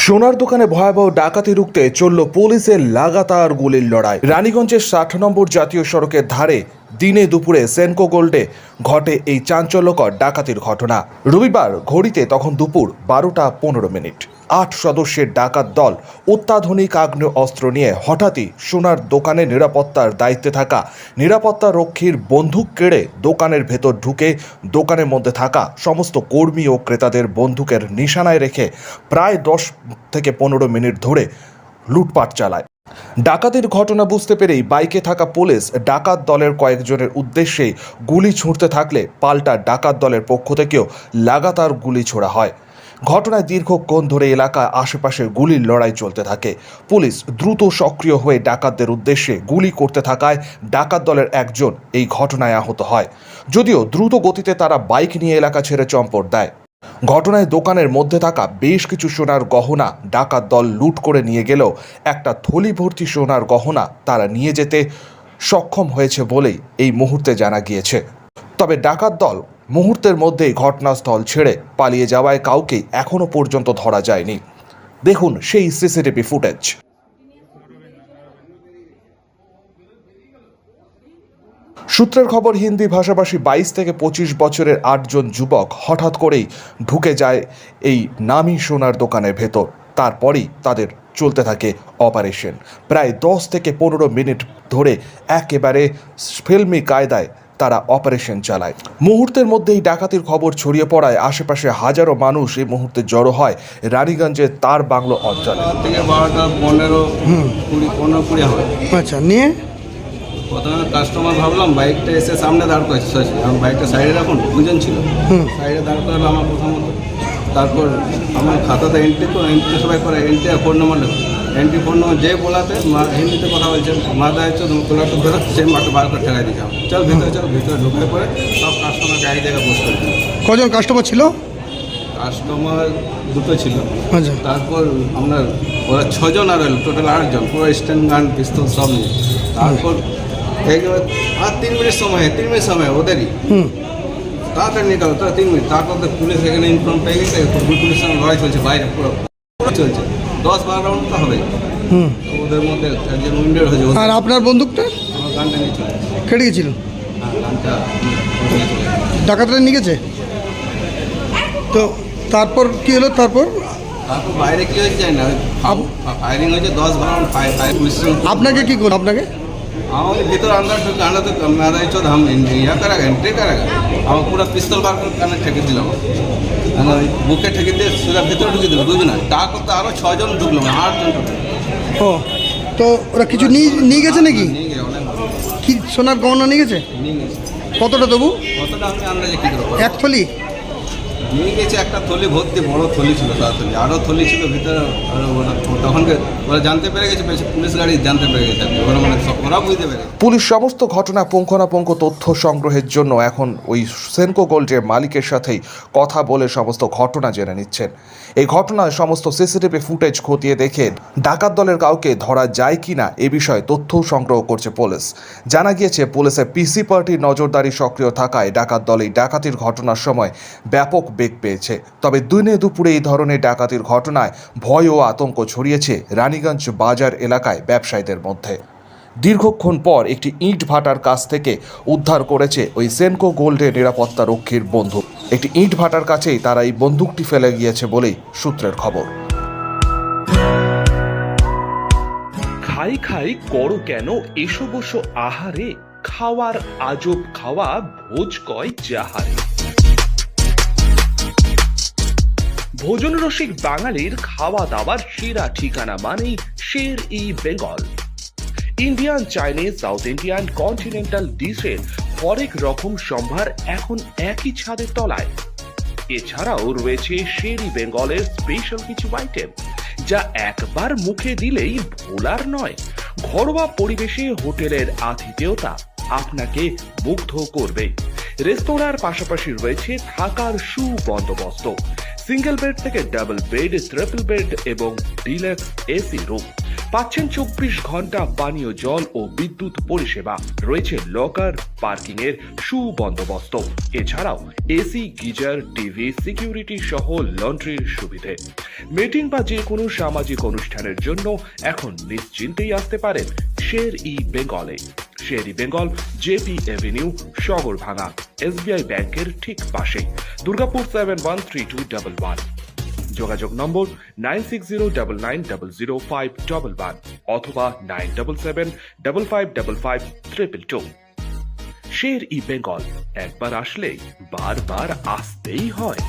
সোনার দোকানে ভয়াবহ ডাকাতি রুখতে চলল পুলিশের লাগাতার গুলির লড়াই। রানীগঞ্জের 60 নম্বর জাতীয় সড়কের ধারে দিনে দুপুরে সেনকো গোল্ডে ঘটে এই চাঞ্চল্যকর ডাকাতির ঘটনা। রবিবার ঘড়িতে তখন দুপুর 12:15। 8 সদস্যের ডাকাত দল অত্যাধুনিক আগ্নেয় অস্ত্র নিয়ে হঠাৎই সোনার দোকানে নিরাপত্তার দায়িত্বে থাকা নিরাপত্তা রক্ষীর বন্দুক কেড়ে দোকানের ভেতর ঢুকে দোকানের মধ্যে থাকা সমস্ত কর্মী ও ক্রেতাদের বন্দুকের নিশানায় রেখে প্রায় 10 থেকে 15 মিনিট ধরে লুটপাট চালায়। ডাকাতির ঘটনা বুঝতে পেরেই বাইকে থাকা পুলিশ ডাকাত দলের কয়েকজনের উদ্দেশ্যে গুলি ছুঁড়তে থাকলে পাল্টা ডাকাত দলের পক্ষ থেকেও লাগাতার গুলি ছোড়া হয়। ঘটনায় দীর্ঘক্ষণ ধরে এলাকায় আশেপাশে গুলির লড়াই চলতে থাকে। পুলিশ দ্রুত সক্রিয় হয়ে ডাকাতদের উদ্দেশ্যে গুলি করতে থাকায় ডাকাত দলের একজন এই ঘটনায় আহত হয়। যদিও দ্রুত গতিতে তারা বাইক নিয়ে এলাকা ছেড়ে চম্পট দেয়। ঘটনায় দোকানের মধ্যে থাকা বেশ কিছু সোনার গহনা ডাকাত দল লুট করে নিয়ে গেলেও একটা থলি ভর্তি সোনার গহনা তারা নিয়ে যেতে সক্ষম হয়েছে বলেই এই মুহূর্তে জানা গিয়েছে। তবে ডাকাত দল মুহূর্তের মধ্যেই ঘটনাস্থল ছেড়ে পালিয়ে যাওয়ায় কাউকে এখনো পর্যন্ত ধরা যায়নি। দেখুন সেই সিসিটিভি ফুটেজ। সূত্রের খবর, হিন্দি ভাষাভাষী 22 থেকে 25 বছরের 8 জন যুবক হঠাৎ করেই ঢুকে যায় এই নামী সোনার দোকানের ভেতর। তারপরেই তাদের চলতে থাকে অপারেশন। প্রায় 10 থেকে 15 মিনিট ধরে একেবারে ফিল্মি কায়দায় তারা অপারেশন চালায়। মুহূর্তের মধ্যেই ডাকাতির খবর ছড়িয়ে পড়ায় আশেপাশে হাজারো মানুষ এই মুহূর্তে জড়ো হয় রানীগঞ্জের তার বাংলো অঞ্চলে। থেকে 12টা 15, 20 হবে। আচ্ছা, নিয়ে প্রথমে কাস্টমার ভাবলাম বাইকটা এসে সামনে দাঁড় করেছে, আমি বাইকটা সাইডে রাখুন, দুজন ছিল সাইডে দাঁড় করালো আমার প্রথমত। তারপর আমার খাতাতে এন্ট্রি সবাই করে এন্ট্রি আর ফোন নম্বর লেখো। এন্ট্রি ফোন নম্বর যে বলাতে হিন্দিতে কথা বলছে, মা দায়িত্ব তুমি তোলাটা ধরে সেই মাঠে বার করে ঠেকাই দিয়েছে। চল ভিতরে ঢুকে পড়ে সব কাস্টমারকে এক জায়গায় বসে করে। কজন কাস্টমার ছিল? কাস্টমার দুটো ছিল। আচ্ছা, তারপর আপনার ওরা 6 জন আর এলো, টোটাল 8 জন, পুরো স্ট্যান্ড গান পিস্তল সব নিয়ে। তারপর আর 3 মিনিট সময় ওদেরই তাড়াতাড়ি নিকালো, তারা 3 মিনিট। তারপর তো পুলিশ এখানে ইনফর্ম পেয়ে গেছে, পুলিশের সঙ্গে লড়াই চলছে বাইরে, পুরো চলছে 10-12 রাউন্ড তো হবে। ওদের মধ্যে একজন উইন্ডেড হয়েছে। আর আপনার বন্দুকটা? আমার গানটা নিয়ে চলে কেটে গেছিল? হ্যাঁ, গানটা নিয়ে চলে। ডাকাতরা নিয়ে গেছে তো? তারপর কি হলো? তারপর বাইরে কি হয়েছে জানি না, ফায়ারিং হয়েছে 10-12 রাউন্ড ফায়ার। আপনাকে কি করলো? আপনাকে আমাকে ভিতর अंदर तो मैं चो हम यहाँ करेगा एंट्री करेगा, हम पूरा पिस्तल बार कर काने ठेके दिलाम, बुके ठेके দিয়ে সোজা ভিতরে ঢুকে দিল দুজন। টাকা করতে আরও 6 জন ঢুকলো, 8 জন ঢুকলো। ও, তো ওরা কিছু নিয়ে গেছে নাকি? নিয়ে গেছে, অনেক কি সোনার গহনা নিয়ে গেছে? নিয়ে গেছে। কতটা তবু? কতটা আমি আন্দাজে কী করবো। এক থলি নিয়ে গেছে, একটা থলি ভর্তি, বড় থলি ছিল, তার থলি আরও থলি ছিল ভিতরে। তখনকে ওরা জানতে পেরে গেছে, পুলিশ গাড়ি জানতে পেরে গেছে, ওরা মানে ওরা বুঝতে পেরে। পুলিশ সমস্ত ঘটনা পুঙ্খানুপুঙ্খ তথ্য সংগ্রহের জন্য এখন ওই সেনকো গোল্ডের মালিকের সাথেই কথা বলে সমস্ত ঘটনা জেনে নিচ্ছেন। এই ঘটনায় সমস্ত সিসিটিভি ফুটেজ খতিয়ে দেখে ডাকাত দলের কাউকে ধরা যায় কিনা এ বিষয়ে তথ্য সংগ্রহ করছে পুলিশ। জানা গিয়েছে পুলিশের পিসি পার্টির নজরদারি সক্রিয় থাকায় ডাকাত দল এই ডাকাতির ঘটনার সময় ব্যাপক বেগ পেয়েছে। তবে দিনে দুপুরে এই ধরনের ডাকাতির ঘটনায় ভয় ও আতঙ্ক ছড়িয়েছে রানীগঞ্জ বাজার এলাকায় ব্যবসায়ীদের মধ্যে। দীর্ঘক্ষণ পর একটি ইট ভাটার কাছ থেকে উদ্ধার করেছে ওই সেনকো গোল্ডের নিরাপত্তা রক্ষীর বন্দুক। একটি ইট ভাটার কাছেই তারা এই বন্দুকটি ফেলে গিয়েছে বলেই সূত্রের খবর। খাই খাই করো কেন এসো বসো আহারে, খাওয়ার আজব খাওয়া ভোজ কয় যাহারে। ভোজন রসিক বাঙালির খাওয়া দাওয়ার সেরা ঠিকানা মানেই Sher e Bengal. Indian, Chinese, South Indian, continental ডিশের হরেক রকম সম্ভার এখন একই ছাদের তলায়। এছাড়াও রয়েছে শের ই বেঙ্গলের স্পেশাল কিছু আইটেম যা একবার মুখে দিলেই ভোলার নয়। ঘরোয়া পরিবেশে হোটেলের আতিথেয়তা আপনাকে মুগ্ধ করবে। রেস্তোরাঁর পাশাপাশি রয়েছে থাকার সুবন্দোবস্ত, সিঙ্গেল বেড থেকে ডাবল বেড, ট্রিপল বেড এবং ডিলাক্স এসি রুম। পাচ্ছেন 24 ঘন্টা পানীয় জল ও বিদ্যুৎ পরিষেবা, রয়েছে লকার, পার্কিং এর সুবন্দোবস্ত, এছাড়াও এসি, গিজার, টিভি, সিকিউরিটি সহ লন্ড্রির সুবিধে। মিটিং বা যে কোনো সামাজিক অনুষ্ঠানের জন্য এখন নিশ্চিন্তেই আসতে পারেন শের ই বেঙ্গলে। Sher e Bengal, JP avenue, Sagarbhanga, SBI ব্যাংকের ঠিক পাশে, দুর্গাপুর 713211। যোগাযোগ নম্বর 9609900511 অথবা 9775555222। শের ই বেঙ্গল, একবার আসলে বারবার আসতেই হয়।